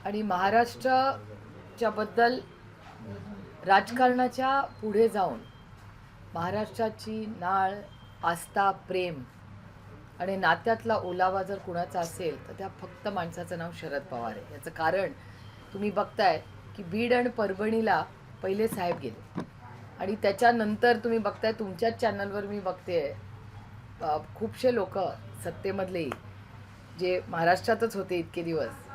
आणि महाराष्ट्राच्या बद्दल राजकारणाच्या पुढे जाऊन महाराष्ट्राची नाळ, आस्था, प्रेम आणि नात्यातला ओलावा जर कुणाचा असेल तर त्या फक्त माणसाचं नाव शरद पवार आहे. याचं कारण तुम्ही बघताय की बीड आणि परभणीला पहिले साहेब गेले आणि त्याच्यानंतर तुम्ही बघताय तुमच्याच चॅनलवर मी बघते खूपशे लोक सत्तेमधलेही जे महाराष्ट्रातच होते इतके दिवस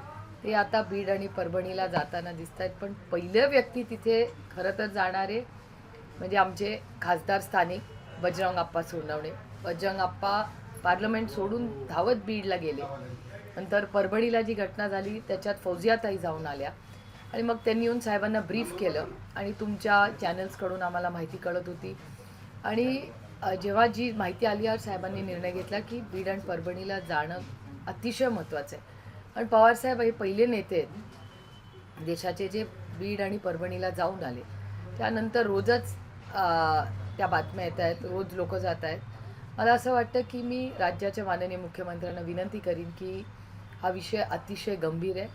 ते आता बीड आणि परभणीला जाताना दिसत आहेत. पण पहिलं व्यक्ती तिथे खरं तर जाणारे म्हणजे आमचे खासदार स्थानिक बजरंग आप्पा सोनवणे. बजरंग आप्पा पार्लमेंट सोडून धावत बीडला गेले. नंतर परभणीला जी घटना झाली त्याच्यात फौजियाताई जाऊन आल्या आणि मग त्यांनी येऊन साहेबांना ब्रीफ केलं आणि तुमच्या चॅनल्सकडून आम्हाला माहिती कळत होती. आणि जेव्हा जी माहिती आली साहेबांनी निर्णय घेतला की बीड आणि परभणीला जाणं अतिशय महत्त्वाचं आहे. आणि पवारसाहेब हे पहिले नेते आहेत देशाचे जे बीड आणि परभणीला जाऊन आले. त्यानंतर रोजच त्या बातम्या येत आहेत, रोज लोक जात आहेत. मला असं वाटतं की मी राज्याच्या माननीय मुख्यमंत्र्यांना विनंती करीन की हा विषय अतिशय गंभीर आहे.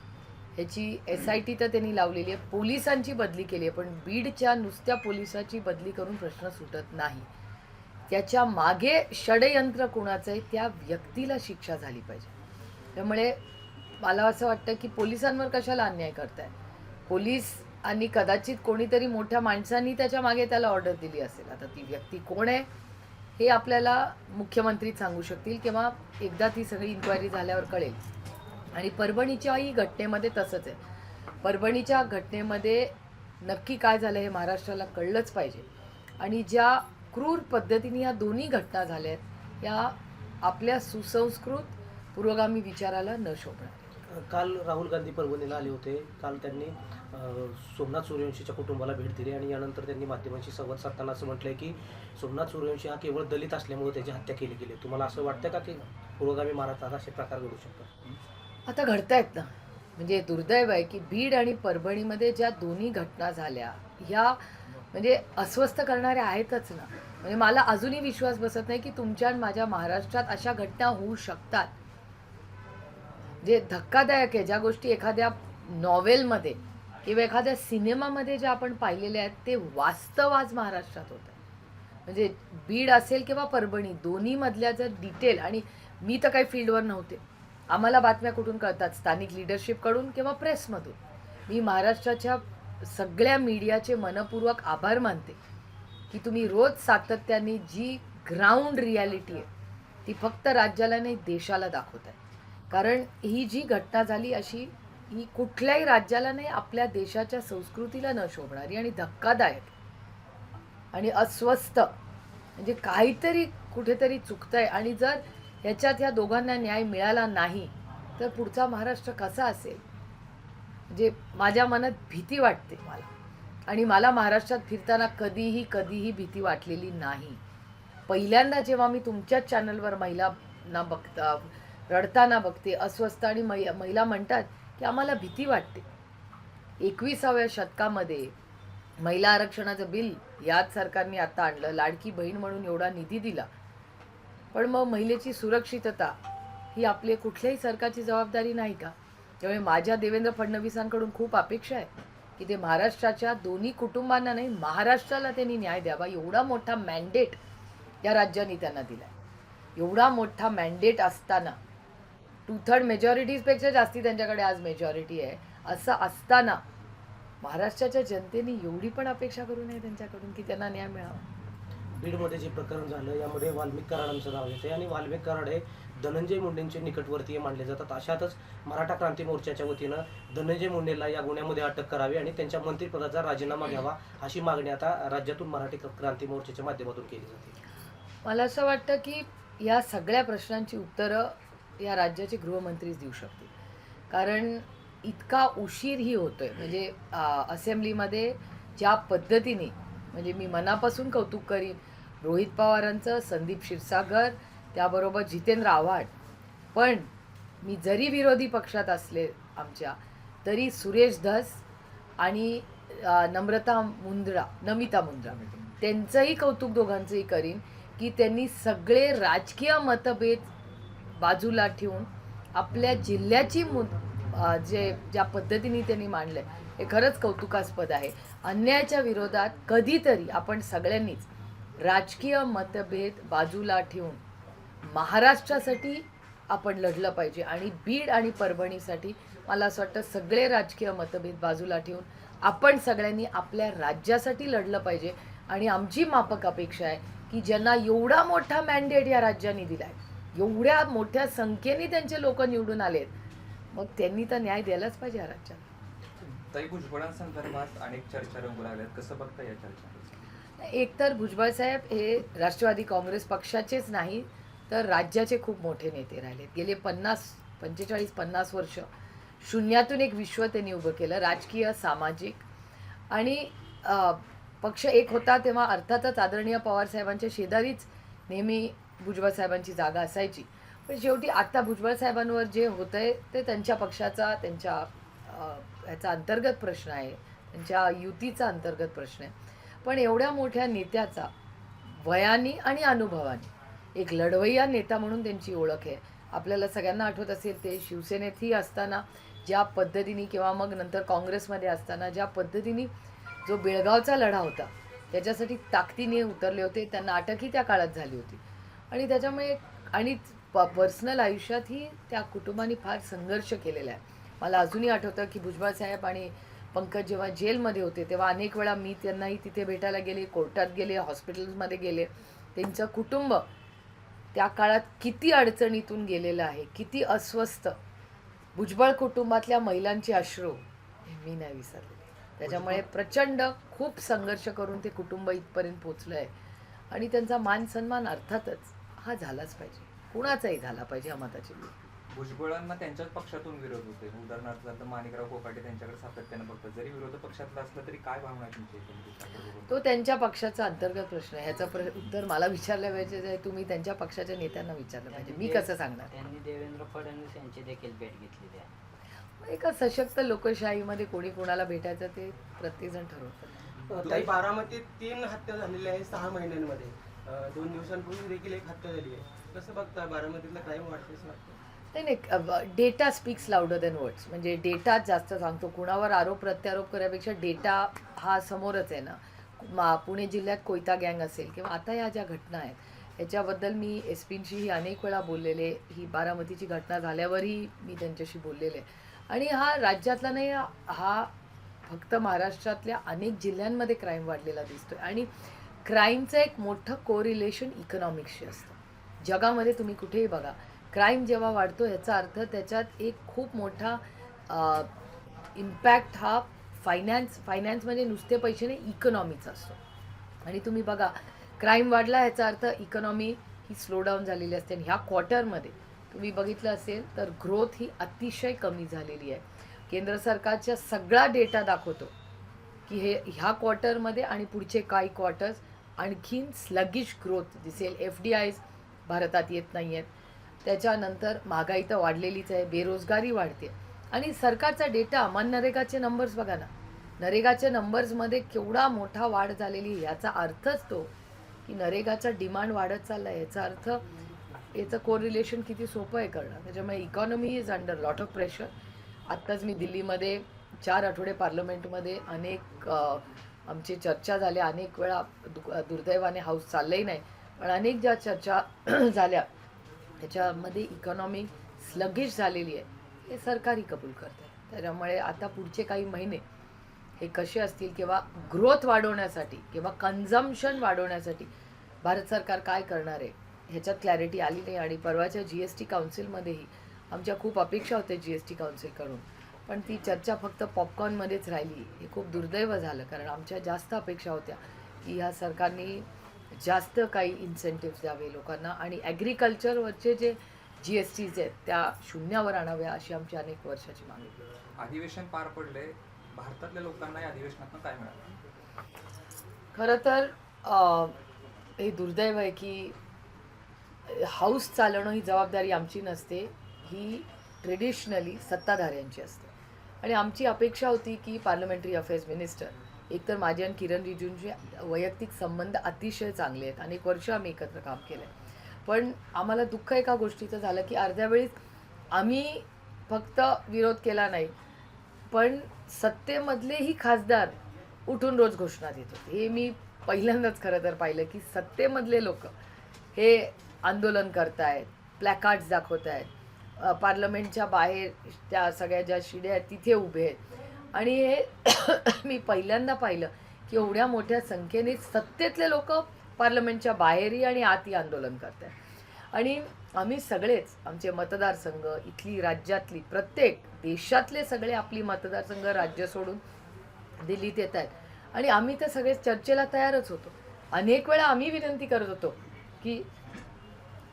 ह्याची SIT तर त्यांनी लावलेली आहे, पोलिसांची बदली केली आहे, पण बीडच्या नुसत्या पोलिसाची बदली करून प्रश्न सुटत नाही. त्याच्या मागे षडयंत्र कोणाचं आहे त्या व्यक्तीला शिक्षा झाली पाहिजे. त्यामुळे मला असं वाटतं की पोलिसांवर कशाला अन्याय करताय. पोलीस आणि कदाचित कोणीतरी मोठ्या माणसांनी त्याच्या मागे त्याला ऑर्डर दिली असेल. आता ती व्यक्ती कोण आहे हे आपल्याला मुख्यमंत्री सांगू शकतील किंवा एकदा ती सगळी इन्क्वायरी झाल्यावर कळेल. आणि परभणीच्याही घटनेमध्ये तसंच आहे. परभणीच्या घटनेमध्ये नक्की काय झालं हे महाराष्ट्राला कळलंच पाहिजे. आणि ज्या क्रूर पद्धतीने या दोन्ही घटना झाल्या आहेत या आपल्या सुसंस्कृत पुरोगामी विचाराला न शोभणार. काल राहुल गांधी परभणीला आले होते. काल त्यांनी सोमनाथ सूर्यवंशीच्या कुटुंबाला भेट दिली आणि यानंतर त्यांनी माध्यमांशी संवाद साधताना असं म्हटलंय की सोमनाथ सूर्यवंशी हा केवळ दलित असल्यामुळे त्याची हत्या केली गेली. तुम्हाला असं वाटतं का की पुरोगामी महाराष्ट्रात असे प्रकार घडू शकतात? आता घडतायत ना. म्हणजे दुर्दैव आहे की बीड आणि परभणीमध्ये ज्या दोन्ही घटना झाल्या ह्या म्हणजे अस्वस्थ करणाऱ्या आहेतच ना. म्हणजे मला अजूनही विश्वास बसत नाही की तुमच्या आणि माझ्या महाराष्ट्रात अशा घटना होऊ शकतात. जे धक्कादायक आहे, ज्या गोष्टी एखाद्या नॉवेलमध्ये किंवा एखाद्या सिनेमामध्ये ज्या आपण पाहिलेल्या आहेत ते वास्तव आज महाराष्ट्रात होत आहे. म्हणजे बीड असेल किंवा परभणी दोन्हीमधल्या जर डिटेल, आणि मी तर काही फील्डवर नव्हते, आम्हाला बातम्या कुठून कळतात, स्थानिक लिडरशिपकडून किंवा प्रेसमधून. मी महाराष्ट्राच्या सगळ्या मीडियाचे मनपूर्वक आभार मानते की तुम्ही रोज सातत्याने जी ग्राउंड रियालिटी आहे ती फक्त राज्याला नाही देशाला दाखवत आहे. कारण ही जी घटना झाली अशी ही कुठल्याही राज्याला नाही आपल्या देशाच्या संस्कृतीला न शोभणारी आणि धक्कादायक आणि अस्वस्थ. म्हणजे काहीतरी कुठेतरी चुकतंय. आणि जर ह्याच्यात ह्या दोघांना न्याय मिळाला नाही तर पुढचा महाराष्ट्र कसा असेल. म्हणजे माझ्या मनात भीती वाटते मला. आणि मला महाराष्ट्रात फिरताना कधीही भीती वाटलेली नाही. पहिल्यांदा जेव्हा मी तुमच्याच चॅनलवर महिलांना बघता रडताना बघते, अस्वस्थ, आणि महिला म्हणतात की आम्हाला भीती वाटते. 21व्या शतकामध्ये महिला आरक्षणाचं बिल याच सरकारने आता आणलं, लाडकी बहीण म्हणून एवढा निधी दिला, पण मग महिलेची सुरक्षितता ही आपली कुठल्याही सरकारची जबाबदारी नाही का. त्यामुळे माझ्या देवेंद्र फडणवीसांकडून खूप अपेक्षा आहे की ते महाराष्ट्राच्या दोन्ही कुटुंबांना नाही महाराष्ट्राला त्यांनी न्याय द्यावा. एवढा मोठा मॅन्डेट या राज्याने त्यांना दिला आहे. एवढा मोठा मॅन्डेट असताना 2/3 मेजॉरिटीजपेक्षा जास्ती त्यांच्याकडे आज मेजॉरिटी आहे. असं असताना महाराष्ट्राच्या जनतेने एवढी पण अपेक्षा करू नये त्यांच्याकडून की त्यांना न्याय मिळावा. बीडमध्ये जे प्रकरण झालं यामध्ये वाल्मिक कराडांचं नाव येते आणि वाल्मिक कराड हे धनंजय मुंडेंचे निकटवर्तीय मानले जातात. अशातच मराठा क्रांती मोर्चाच्या वतीनं धनंजय मुंडेंना या गुन्ह्यामध्ये अटक करावी आणि त्यांच्या मंत्रिपदाचा राजीनामा घ्यावा अशी मागणी आता राज्यातून मराठी क्रांती मोर्चाच्या माध्यमातून केली जाते. मला असं वाटतं की या सगळ्या प्रश्नांची उत्तरं या राज्याचे गृहमंत्रीच देऊ शकतील. कारण इतका उशीरही होतोय. म्हणजे असेंब्लीमध्ये ज्या पद्धतीने, म्हणजे मी मनापासून कौतुक करीन रोहित पवारांचं, संदीप क्षीरसागर, त्याबरोबर जितेंद्र आव्हाड. पण मी जरी विरोधी पक्षात असले आमच्या तरी सुरेश धस आणि नमिता मुंद्रा त्यांचंही कौतुक दोघांचंही करीन की त्यांनी सगळे राजकीय मतभेद बाजूला ठेवून आपल्या जिल्ह्याची ज्या पद्धतीने त्यांनी मांडलं आहे हे खरंच कौतुकास्पद आहे. अन्यायाच्या विरोधात कधीतरी आपण सगळ्यांनीच राजकीय मतभेद बाजूला ठेवून महाराष्ट्रासाठी आपण लढलं पाहिजे आणि बीड आणि परभणीसाठी मला असं वाटतं सगळे राजकीय मतभेद बाजूला ठेवून आपण सगळ्यांनी आपल्या राज्यासाठी लढलं पाहिजे. आणि आमची माफक अपेक्षा आहे की ज्यांना एवढा मोठा मॅन्डेट या राज्याने दिला आहे, एवढ्या मोठ्या संख्येने त्यांचे लोक निवडून आलेत, मग त्यांनी तर न्याय द्यायलाच पाहिजे या राज्याला. ताई, भुजबळांसंदर्भात अनेक चर्चा रंगू लागल्यात, कसं बघता या चर्चा? एकतर भुजबळ साहेब हे राष्ट्रवादी काँग्रेस पक्षाचेच नाही तर राज्याचे खूप मोठे नेते राहिलेत. गेले 45-50 वर्ष शून्यातून एक विश्व त्यांनी उभं केलं, राजकीय, सामाजिक. आणि पक्ष एक होता तेव्हा अर्थातच आदरणीय पवार साहेबांच्या शेजारीच नेहमी भुजबळ साहेबांची जागा असायची. पण शेवटी आता भुजबळ साहेबांवर जे होतं आहे ते त्यांच्या पक्षाचा, त्यांच्या ह्याचा अंतर्गत प्रश्न आहे, त्यांच्या युतीचा अंतर्गत प्रश्न आहे. पण एवढ्या मोठ्या नेत्याचा वयाने आणि अनुभवाने एक लढवय्या नेता म्हणून त्यांची ओळख आहे. आपल्याला सगळ्यांना आठवत असेल ते शिवसेनेतही असताना ज्या पद्धतीने किंवा मग नंतर काँग्रेसमध्ये असताना ज्या पद्धतीने जो बेळगावचा लढा होता त्याच्यासाठी ताकदीने उतरले होते. त्यांना अटकही त्या काळात झाली होती आणि त्याच्यामुळे आणि पर्सनल आयुष्यातही त्या कुटुंबाने फार संघर्ष केलेला आहे. मला अजूनही आठवतं की भुजबळ साहेब आणि पंकज जेव्हा जेलमध्ये होते तेव्हा अनेक वेळा मी त्यांनाही तिथे भेटायला गेले, कोर्टात गेले, हॉस्पिटल्समध्ये गेले. त्यांचं कुटुंब त्या काळात किती अडचणीतून गेलेलं आहे, किती अस्वस्थ. भुजबळ कुटुंबातल्या महिलांचे अश्रू मी नाही विसरले. त्याच्यामुळे प्रचंड खूप संघर्ष करून ते कुटुंब इथपर्यंत पोचलं आहे आणि त्यांचा मान सन्मान अर्थातच हा झालाच पाहिजे, कुणाचाही झाला पाहिजे हा मताची. भुजबळांना त्यांच्याच पक्षातून विरोध होते. उदाहरणार्थ आता माणिकराव कोकाटे त्यांच्याकडे सातत्यानं बघतात. जरी विरोधी पक्षातला असलं तरी काय भावना आहे तुमची? तो त्यांच्या पक्षाचा अंतर्गत प्रश्न आहे. ह्याचं उत्तर मला विचारलं पाहिजे, तुम्ही त्यांच्या पक्षाच्या नेत्यांना विचारलं पाहिजे, मी कसं सांगणार. त्यांनी देवेंद्र फडणवीस यांची देखील भेट घेतलेली आहे. एका सशक्त लोकशाहीमध्ये कोणी कोणाला भेटायचं ते प्रत्येकजण ठरवतं. ताई, बारामतीत 3 हत्या झालेल्या आहेत 6 महिन्यांमध्ये. 2 दिवसांपूर्वी देखील एक हत्या झाली आहे. कसं बघता, बारामतीतला क्राईम वाढते असं वाटतं? नाही, data speaks louder than words. म्हणजे डेटा जास्त सांगतो. कुणावर आरोप प्रत्यारोप करण्यापेक्षा डेटा हा समोरच आहे ना. पुणे जिल्ह्यात कोयता गँग असेल किंवा आता या ज्या घटना आहेत याच्याबद्दल मी एस पींशीही अनेक वेळा बोललेले. ही बारामतीची घटना झाल्यावरही मी त्यांच्याशी बोललेले. आणि हा राज्यातला नाही, हा फक्त महाराष्ट्रातल्या अनेक जिल्ह्यांमध्ये क्राईम वाढलेला दिसतोय. आणि क्राईमचं एक मोठं कोरिलेशन इकॉनॉमिक्सशी असतं. जगामध्ये तुम्ही कुठेही बघा, क्राईम जेव्हा वाढतो ह्याचा अर्थ त्याच्यात एक खूप मोठा इम्पॅक्ट हा फायनान्स म्हणजे नुसते पैसे नाही, इकॉनॉमीचा असतो. आणि तुम्ही बघा, क्राईम वाढला ह्याचा अर्थ इकॉनॉमी ही स्लो डाऊन झालेली असते. आणि ह्या क्वार्टरमध्ये तुम्ही बघितलं असेल तर ग्रोथ ही अतिशय कमी झालेली आहे. केंद्र सरकारचा सगळा डेटा दाखवतो की ह्या क्वार्टरमध्ये आणि पुढचे काही क्वार्टर्स आणखीन स्लगिश ग्रोथ दिसेल. FDIs भारतात येत नाही आहेत. त्याच्यानंतर महागाई तर वाढलेलीच आहे, बेरोजगारी वाढते. आणि सरकारचा डेटा, मनरेगाचे नंबर्स बघा ना, नरेगाच्या नंबर्समध्ये केवढा मोठा वाढ झालेली. याचा अर्थच तो की नरेगाचा डिमांड वाढत चालला आहे. याचा अर्थ याचं कोरिलेशन किती सोपं आहे करणं. त्याच्यामुळे economy is under lot of pressure. आत्ताच मी दिल्लीमध्ये 4 आठवडे पार्लमेंटमध्ये अनेक आमची चर्चा झाल्या. अनेक वेळा दुर्दैवाने हाऊस चाललंही नाही, पण अनेक ज्या चर्चा झाल्या त्याच्यामध्ये इकॉनॉमी स्लगिश झालेली आहे हे सरकारही कबूल करते. त्याच्यामुळे आता पुढचे काही महिने हे कसे असतील किंवा ग्रोथ वाढवण्यासाठी किंवा कन्झम्पशन वाढवण्यासाठी भारत सरकार काय करणार आहे ह्याच्यात क्लॅरिटी आली नाही. आणि परवाच्या GST काउन्सिलमध्येही आमच्या खूप अपेक्षा होत्या GST काउन्सिलकडून, पण ती चर्चा फक्त पॉपकॉर्नमध्येच राहिली. हे खूप दुर्दैव झालं, कारण आमच्या जास्त अपेक्षा होत्या की ह्या सरकारने जास्त काही इन्सेंटिव्स द्यावे लोकांना आणि ॲग्रिकल्चरवरचे जे GSTs आहेत त्या शून्यावर आणाव्या अशी आमची अनेक वर्षाची मागणी होती. अधिवेशन पार पडले, भारतातल्या लोकांना या अधिवेशनातून काय मिळालं? खरं तर हे दुर्दैव आहे की हाऊस चालवणं ही जबाबदारी आमची नसते, ही ट्रेडिशनली सत्ताधाऱ्यांची असते. आणि आमची अपेक्षा होती की पार्लमेंटरी अफेअर्स मिनिस्टर, एकतर माझे आणि किरण रिजिजूंचे वैयक्तिक संबंध अतिशय चांगले आहेत, अनेक वर्ष आम्ही एकत्र काम केलं आहे. पण आम्हाला दुःख एका गोष्टीचं झालं की अर्ध्या वेळेस आम्ही फक्त विरोध केला नाही, पण सत्तेमधलेही खासदार उठून रोज घोषणा देत होते. हे मी पहिल्यांदाच खरं तर पाहिलं की सत्तेमधले लोक हे आंदोलन करतायत, प्लॅकार्ड्स दाखवत आहेत, पार्लमेंटच्या बाहेर त्या सगळ्या ज्या शिड्या आहेत तिथे उभे आहेत. आणि हे मी पहिल्यांदा पाहिलं की एवढ्या मोठ्या संख्येने सत्तेतले लोक पार्लमेंटच्या बाहेरही आणि आतही आंदोलन करत आहेत. आणि आम्ही सगळेच आमचे मतदारसंघ, इथली राज्यातली प्रत्येक देशातले सगळे आपली मतदारसंघ राज्य सोडून दिल्लीत येत आहेत. आणि आम्ही तर सगळे चर्चेला तयारच होतो. अनेक वेळा आम्ही विनंती करत होतो की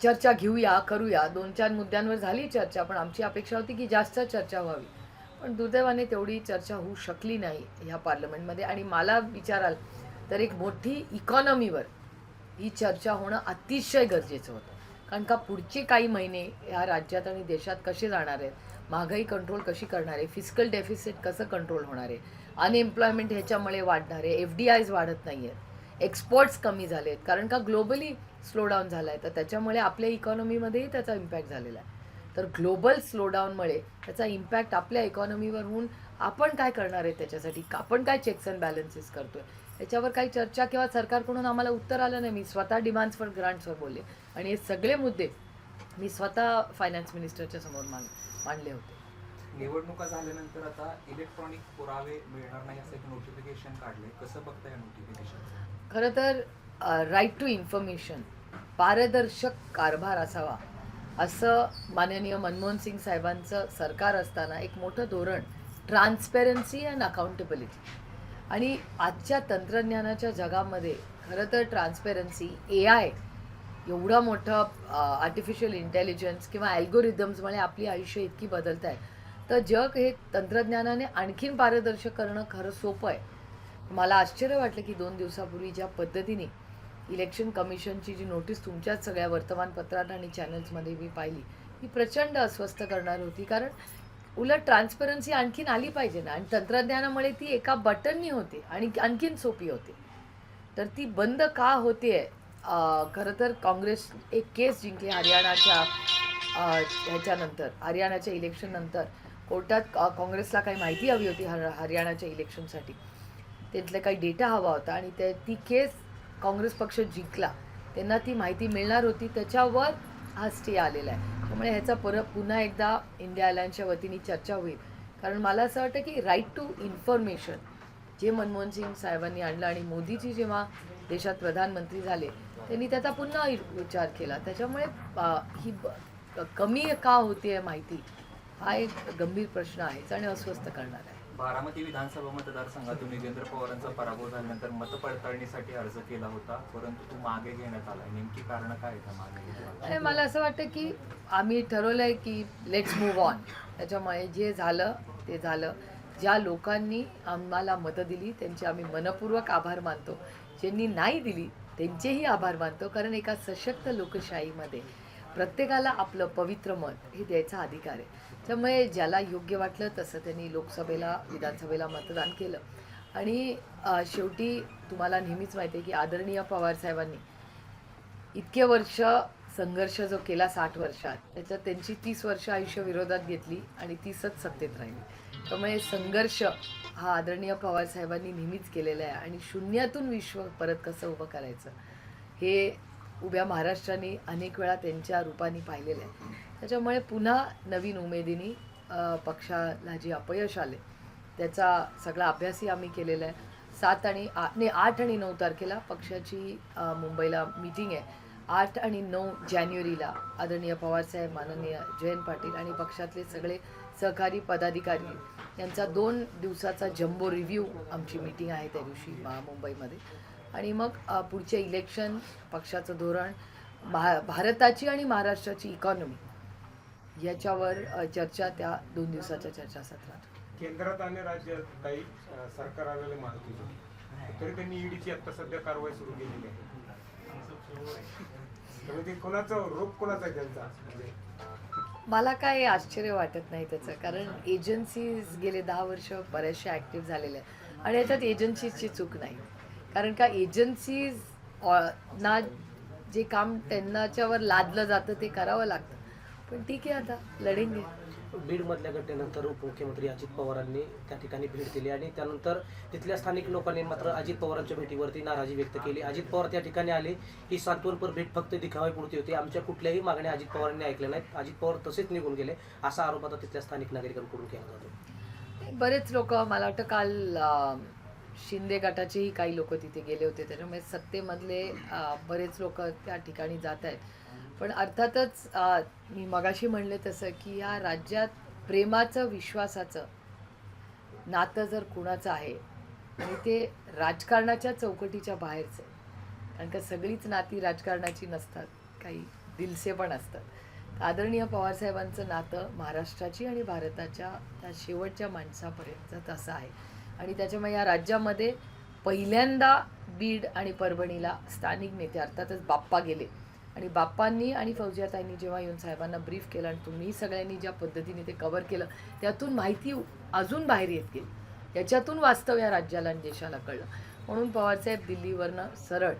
चर्चा घेऊया, करूया. 2-4 मुद्द्यांवर झाली चर्चा, पण आमची अपेक्षा होती की जास्त चर्चा व्हावी. पण दुर्दैवाने तेवढी चर्चा होऊ शकली नाही ह्या पार्लमेंटमध्ये. आणि मला विचाराल तर एक मोठी इकॉनॉमीवर ही चर्चा होणं अतिशय गरजेचं होतं. कारण का पुढचे काही महिने ह्या राज्यात आणि देशात कसे जाणार आहेत, महागाई कंट्रोल कशी करणार आहे, फिस्कल डेफिसिट कसं कंट्रोल होणार आहे, अनएम्प्लॉयमेंट ह्याच्यामुळे वाढणार आहे, FDIs वाढत नाही आहेत, एक्सपोर्ट्स कमी झाले आहेत कारण का ग्लोबली स्लोडाऊन झाला आहे. तर त्याच्यामुळे आपल्या इकॉनॉमीमध्येही त्याचा इम्पॅक्ट झालेला आहे. तर ग्लोबल स्लोडाऊनमुळे त्याचा इम्पॅक्ट आपल्या इकॉनॉमीवर होऊन आपण काय करणार आहे, त्याच्यासाठी आपण काय चेक्स अँड बॅलन्सेस करतोय याच्यावर काही चर्चा किंवा सरकारकडून आम्हाला उत्तर आलं नाही. मी स्वतः डिमांड्स फॉर ग्रांट्सवर बोलले आणि हे सगळे मुद्दे मी स्वतः फायनान्स मिनिस्टरच्या समोर मांडले होते. निवडणुका झाल्यानंतर आता इलेक्ट्रॉनिक पुरावे मिळणार नाही असं एक नोटिफिकेशन काढले, कसं बघताय नोटिफिकेशन? खरं तर राईट टू इन्फॉर्मेशन, पारदर्शक कारभार असावा असं माननीय मनमोहन सिंग साहेबांचं सरकार असताना एक मोठं धोरण, ट्रान्सपेरन्सी अँड अकाउंटेबिलिटी. आणि आजच्या तंत्रज्ञानाच्या जगामध्ये खरं तर ट्रान्सपेरन्सी, AI एवढा मोठा आर्टिफिशियल इंटेलिजन्स किंवा ॲल्गोरिदम्समुळे आपली आयुष्य इतकी बदलत आहे, तर जग हे तंत्रज्ञानाने आणखीन पारदर्शक करणं खरं सोपं आहे. मला आश्चर्य वाटलं की 2 दिवसापूर्वी ज्या पद्धतीने इलेक्शन कमिशनची जी नोटीस तुमच्याच सगळ्या वर्तमानपत्रात आणि चॅनल्समध्ये मी पाहिली, ती प्रचंड अस्वस्थ करणार होती. कारण उलट ट्रान्सपरन्सी आणखीन आली पाहिजे ना, आणि तंत्रज्ञानामुळे ती एका बटननी होते आणि आणखीन सोपी होते. तर ती बंद का होते? खरं तर काँग्रेस एक केस जिंकली हरियाणाच्या ह्याच्यानंतर, हरियाणाच्या इलेक्शननंतर कोर्टात काँग्रेसला काही माहिती हवी होती हरियाणाच्या इलेक्शनसाठी, त्यातले काही डेटा हवा होता आणि ती केस काँग्रेस पक्ष जिंकला. त्यांना ती माहिती मिळणार होती, त्याच्यावर हा स्टे आलेला आहे. त्यामुळे ह्याचा पुन्हा एकदा इंडिया अलायन्सच्या वतीने चर्चा होईल. कारण मला असं वाटतं की राईट टू इन्फॉर्मेशन जे मनमोहन सिंग साहेबांनी आणलं आणि मोदीजी जेव्हा देशात प्रधानमंत्री झाले त्यांनी त्याचा पुन्हा विचार केला. त्याच्यामुळे ही कमी का होते माहिती, हा एक गंभीर प्रश्न आहेच आणि अस्वस्थ करणार आहे. बारामती विधानसभा मतदारसंघातून योगेंद्र पवारांचा पराभव झाल्यानंतर मतपडताळणीसाठी अर्ज केला होता, परंतु तो मागे घेण्यात आला. नेमकी कारण काय आहे त्या मागे घेण्यात? आणि मला असं वाटतं की आम्ही ठरवलंय की लेट्स मूव्ह ऑन. त्याच्यामुळे जे झालं ते झालं. ज्या लोकांनी आम्हाला मतं दिली त्यांचे आम्ही मनपूर्वक आभार मानतो. ज्यांनी नाही दिली त्यांचेही आभार मानतो. कारण एका सशक्त लोकशाहीमध्ये प्रत्येकाला आपलं पवित्र मत हे द्यायचा अधिकार आहे. त्यामुळे ज्याला योग्य वाटलं तसं त्यांनी लोकसभेला, विधानसभेला मतदान केलं. आणि शेवटी तुम्हाला नेहमीच माहिती आहे की आदरणीय पवारसाहेबांनी इतके वर्ष संघर्ष जो केला 60 वर्षात, त्याच्यात त्यांची 30 वर्ष आयुष्य विरोधात घेतली आणि 30च सत्तेत राहिली. त्यामुळे संघर्ष हा आदरणीय पवारसाहेबांनी नेहमीच केलेला आहे. आणि शून्यातून विश्व परत कसं उभं करायचं हे उभ्या महाराष्ट्राने अनेक वेळा त्यांच्या रूपाने पाहिलेलं आहे. त्याच्यामुळे पुन्हा नवीन उमेदीने पक्षाला जे अपयश आले त्याचा सगळा अभ्यासही आम्ही केलेला आहे. 8 आणि 9 तारखेला पक्षाची मुंबईला मीटिंग आहे. 8 आणि 9 जानेवारीला आदरणीय पवारसाहेब, माननीय जयंत पाटील आणि पक्षातले सगळे सहकारी पदाधिकारी यांचा 2 दिवसाचा जम्बो रिव्ह्यू आमची मीटिंग आहे त्या दिवशी मुंबईमध्ये. आणि मग पुढचे इलेक्शन, पक्षाचं धोरण, भारताची आणि महाराष्ट्राची इकॉनॉमी याच्यावर चर्चा त्या 2 दिवसाच्या चर्चासत्रात. केंद्रात आणि राज्यात काही सरकार आलेले माहिती होती, तरी त्यांनी ईडीची आता सध्या कारवाई सुरू केलेली आहे. त्यामुळे ते कोणाचं रोग कोणाचा आहे त्यांचा? मला काय आश्चर्य वाटत नाही त्याचं. कारण एजन्सीज गेले 10 वर्ष बऱ्याचशा ॲक्टिव्ह झालेल्या आहेत आणि याच्यात एजन्सीजची चूक नाही. कारण का एजन्सीज ना जे काम त्यांच्यावर लादलं जातं ते करावं लागतं. पण ठीक आहे, आता लढेंगे. बीडमधल्या घटनेनंतर उपमुख्यमंत्री अजित पवारांनी त्या ठिकाणी भेट दिली आणि त्यानंतर तिथल्या स्थानिक लोकांनी मात्र अजित पवारांच्या भेटीवरती नाराजी व्यक्त केली. अजित पवार त्या ठिकाणी आले, ही सांत्वनपर भेट फक्त दिखाव्यापुरती होती, आमच्या कुठल्याही मागण्या अजित पवारांनी ऐकल्या नाहीत, अजित पवार तसेच निघून गेले, असा आरोप आता तिथल्या स्थानिक नागरिकांकडून केला जातो. बरेच लोक, मला वाटतं काल शिंदे गटाचेही काही लोक तिथे गेले होते, त्याच्यामुळे सत्तेमधले बरेच लोक त्या ठिकाणी जात आहेत. पण अर्थातच मी मगाशी म्हणले तसं की या राज्यात प्रेमाचं, विश्वासाचं नातं जर कुणाचं आहे आणि ते राजकारणाच्या चौकटीच्या बाहेरचं आहे, कारण का सगळीच नाती राजकारणाची नसतात, काही दिलसे पण असतात. आदरणीय पवारसाहेबांचं नातं महाराष्ट्राची आणि भारताच्या त्या शेवटच्या माणसापर्यंत तसं आहे. आणि त्याच्यामुळे या राज्यामध्ये पहिल्यांदा बीड आणि परभणीला स्थानिक नेते अर्थातच बाप्पा गेले आणि बाप्पांनी आणि फौजियाताईंनी जेव्हा येऊन साहेबांना ब्रीफ केलं आणि तुम्ही सगळ्यांनी ज्या पद्धतीने ते कव्हर केलं, त्यातून माहिती अजून बाहेर येत गेली, याच्यातून वास्तव या राज्याला आणि देशाला कळलं. म्हणून पवारसाहेब दिल्लीवरनं सरळ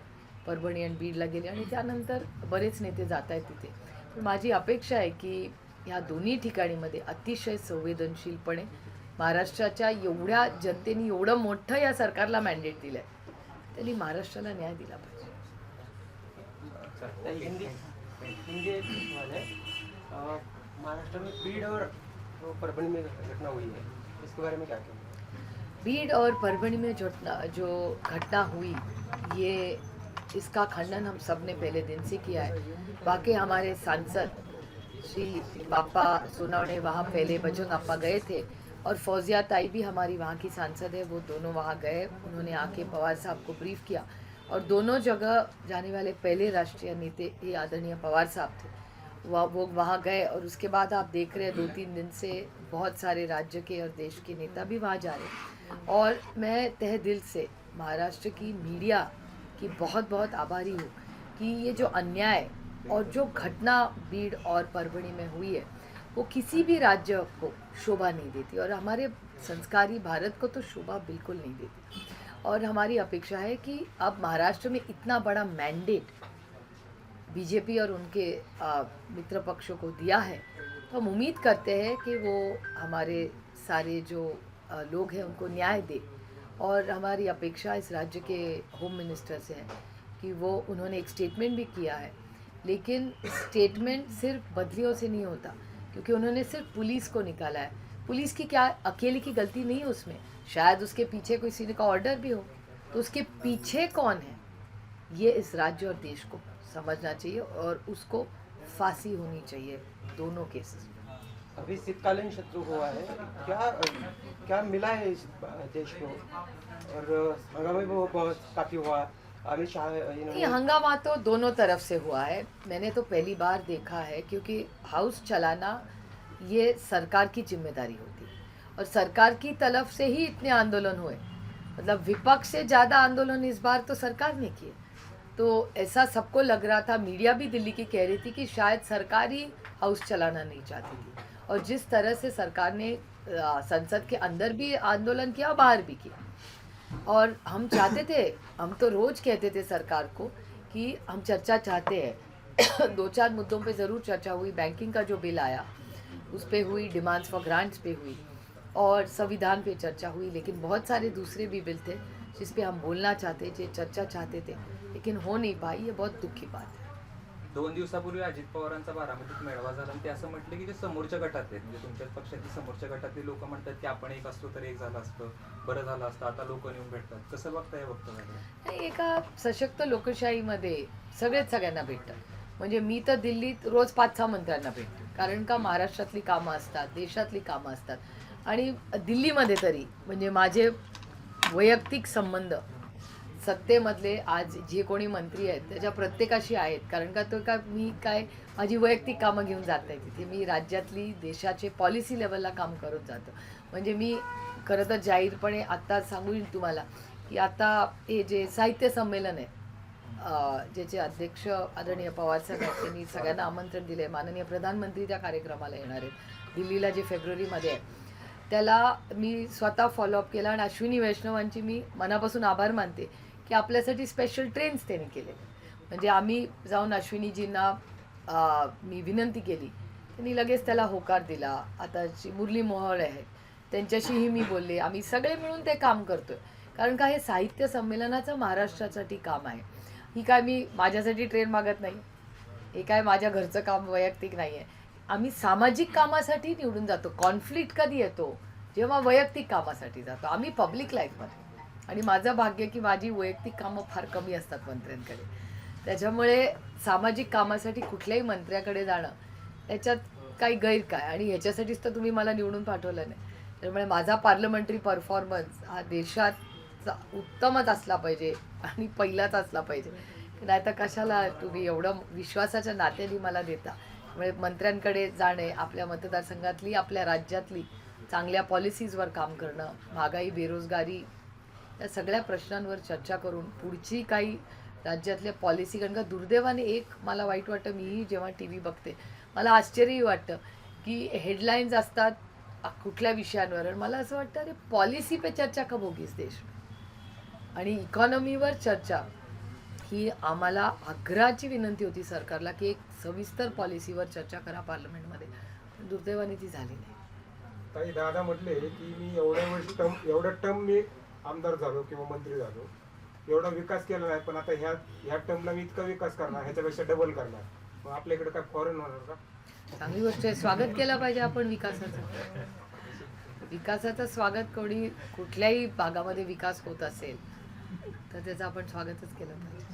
परभणी आणि बीडला गेले आणि त्यानंतर बरेच नेते जात आहेत तिथे. पण माझी अपेक्षा आहे की ह्या दोन्ही ठिकाणीमध्ये अतिशय संवेदनशीलपणे महाराष्ट्राच्या एवढ्या जनतेने एवढं मोठं या सरकारला मॅन्डेट दिलं आहे, त्यांनी महाराष्ट्राला न्याय दिला पाहिजे. हिंदी हिंदी एक सवाल है। महाराष्ट्र में बीड और परभणी में घटना हुई है, इसके बारे में क्या कहेंगे? बीड और परभणी में जो घटना हुई, ये इसका खंडन हम सब ने पहले दिन से किया है. बाकी हमारे सांसद श्री बाप्पा सोनावणे वहाँ पहले बजरंग अप्पा गए थे और फौजिया ताई भी हमारी वहाँ की सांसद है, वो दोनों वहाँ गए, उन्होंने आके पवार साहब को ब्रीफ किया और दोनों जगह जाने वाले पहले राष्ट्रीय नेते ये आदरणीय पवार साहब थे, वो वहाँ गए. और उसके बाद आप देख रहे हैं 2-3 दिन से बहुत सारे राज्य के और देश के नेता भी वहाँ जा रहे हैं. और मैं तहे दिल से महाराष्ट्र की मीडिया की बहुत बहुत आभारी हूँ कि ये जो अन्याय और जो घटना बीड और परभणी में हुई है वो किसी भी राज्य को शोभा नहीं देती और हमारे संस्कारी भारत को तो शोभा बिल्कुल नहीं देती. और हमारी अपेक्षा है कि अब महाराष्ट्र में इतना बड़ा मैंडेट बीजेपी और उनके मित्र पक्षों को दिया है, तो हम उम्मीद करते हैं कि वो हमारे सारे जो लोग हैं उनको न्याय दे. और हमारी अपेक्षा इस राज्य के होम मिनिस्टर से है कि वो उन्होंने एक स्टेटमेंट भी किया है, लेकिन स्टेटमेंट सिर्फ बदलियों से नहीं होता, क्योंकि उन्होंने सिर्फ पुलिस को निकाला है. पुलिस की क्या अकेले की गलती नहीं है उसमें, शायद उसके पीछे किसी का ऑर्डर भी हो, तो उसके पीछे कौन है ये इस राज्य और देश को समझना चाहिए और उसको फांसी होनी चाहिए दोनों केसेस में. अभी शीतकालीन शत्रु हुआ है, क्या क्या मिला है इस देश को? और हंगामे भी बहुत काफ़ी हुआ, अमित शाह ये हंगामा तो दोनों तरफ से हुआ है. मैंने तो पहली बार देखा है, क्योंकि हाउस चलाना ये सरकार की जिम्मेदारी होती है और सरकार की तरफ से ही इतने आंदोलन हुए, मतलब विपक्ष से ज़्यादा आंदोलन इस बार तो सरकार ने किए. तो ऐसा सबको लग रहा था, मीडिया भी दिल्ली की कह रही थी कि शायद सरकार ही हाउस चलाना नहीं चाहती थी. और जिस तरह से सरकार ने संसद के अंदर भी आंदोलन किया, बाहर भी किया. और हम चाहते थे, हम तो रोज़ कहते थे सरकार को कि हम चर्चा चाहते हैं. 2-4 मुद्दों पे ज़रूर चर्चा हुई. बैंकिंग का जो बिल आया उस पे हुई, डिमांड्स फॉर ग्रांट्स पे हुई और संविधान पे चर्चा हुई, लेकिन बहुत सारे दूसरे भी बिल थे जिस पे हम बोलना चाहते थे, चर्चा चाहते थे, लेकिन हो नहीं पाई. ये बहुत दुख की बात है. 2 दिवसापूर्वी अजित पवारांचा बारामतीत मेळावा झाला आणि ते असं म्हटले की जे समोरच्या गटात आहेत, म्हणजे तुमच्याच पक्षातील समोरच्या गटातले लोक म्हणतात की आपण एक असतो तर एक झालं असतं, बरं झालं असतं, आता लोक नेऊन भेटतात. कसं बघताय वक्तव्याला? नाही, एका सशक्त लोकशाहीमध्ये सगळ्यांना भेटतं. म्हणजे मी तर दिल्लीत रोज 5-6 मंत्र्यांना भेटते, कारण का महाराष्ट्रातली कामं असतात, देशातली कामं असतात. आणि दिल्लीमध्ये तरी म्हणजे माझे वैयक्तिक संबंध सत्तेमधले आज जे कोणी मंत्री आहेत त्याच्या प्रत्येकाशी आहेत, कारण का तो मी माझी वैयक्तिक कामं घेऊन जात नाही तिथे. मी राज्यातली देशाचे पॉलिसी लेवलला काम करत जातो. म्हणजे मी खरं तर जाहीरपणे आत्ता सांगून तुम्हाला की आता हे जे साहित्य संमेलन आहे, ज्याचे अध्यक्ष आदरणीय पवारसाहेब आहेत, त्यांनी सगळ्यांना आमंत्रण दिले आहे. माननीय प्रधानमंत्री त्या कार्यक्रमाला येणार आहेत दिल्लीला, जे फेब्रुवारीमध्ये आहे. त्याला मी स्वतः फॉलोअप केला आणि अश्विनी वैष्णवांची मी मनापासून आभार मानते की आपल्यासाठी स्पेशल ट्रेन्स त्यांनी केले. म्हणजे आम्ही जाऊन अश्विनीजींना मी विनंती केली त्यांनी लगेच त्याला होकार दिला. आता जी मुरली मोहोळ आहे त्यांच्याशीही मी बोलले. आम्ही सगळे मिळून ते काम करतोय. कारण का हे साहित्य संमेलनाचं महाराष्ट्रासाठी काम आहे. ही काय मी माझ्यासाठी ट्रेन मागत नाही. हे काय माझ्या घरचं काम वैयक्तिक नाही आहे. आम्ही सामाजिक कामासाठी निवडून जातो. कॉन्फ्लिक्ट कधी येतो? जेव्हा वैयक्तिक कामासाठी जातो. आम्ही पब्लिक लाईफमध्ये, आणि माझं भाग्य की माझी वैयक्तिक कामं फार कमी असतात मंत्र्यांकडे. त्याच्यामुळे सामाजिक कामासाठी कुठल्याही मंत्र्याकडे जाणं याच्यात काही गैर काय, आणि ह्याच्यासाठीच तर तुम्ही मला निवडून पाठवलं नाही. त्यामुळे माझा पार्लमेंटरी परफॉर्मन्स हा देशाचा उत्तमच असला पाहिजे आणि पहिलाच असला पाहिजे. नाही तर कशाला तुम्ही एवढं विश्वासाच्या नात्याने मला देता. त्यामुळे मंत्र्यांकडे जाणे, आपल्या मतदारसंघातली, आपल्या राज्यातली चांगल्या पॉलिसीजवर काम करणं, महागाई, बेरोजगारी या सगळ्या प्रश्नांवर चर्चा करून पुढची काही राज्यातल्या पॉलिसी, कारण का दुर्दैवाने एक मला वाईट वाटतं, मीही जेव्हा टी व्ही बघते मला आश्चर्यही वाटतं की हेडलाईन्स असतात कुठल्या विषयांवर, आणि मला असं वाटतं अरे पॉलिसी पे चर्चा कब होगी इस देश में. आणि इकॉनॉमीवर चर्चा ही आम्हाला आग्रहाची विनंती होती सरकारला की एक सविस्तर पॉलिसीवर चर्चा करा पार्लमेंटमध्ये. पण दुर्दैवाने ती झाली नाही. ताई, दादा म्हटले की मी एवढ्या टर्म मी आमदार झालो किंवा मंत्री झालो, एवढा विकास केला नाही, पण आता ह्या टर्मला मी इतका विकास करणार, ह्याच्यापेक्षा डबल करणार. मग आपल्याकडे काय फॉरेन होणार का? चांगली गोष्ट आहे. स्वागत केलं पाहिजे आपण विकासाचं. विकासाचं स्वागत कुठल्याही भागामध्ये विकास होत असेल तर त्याचं आपण स्वागतच केलं पाहिजे.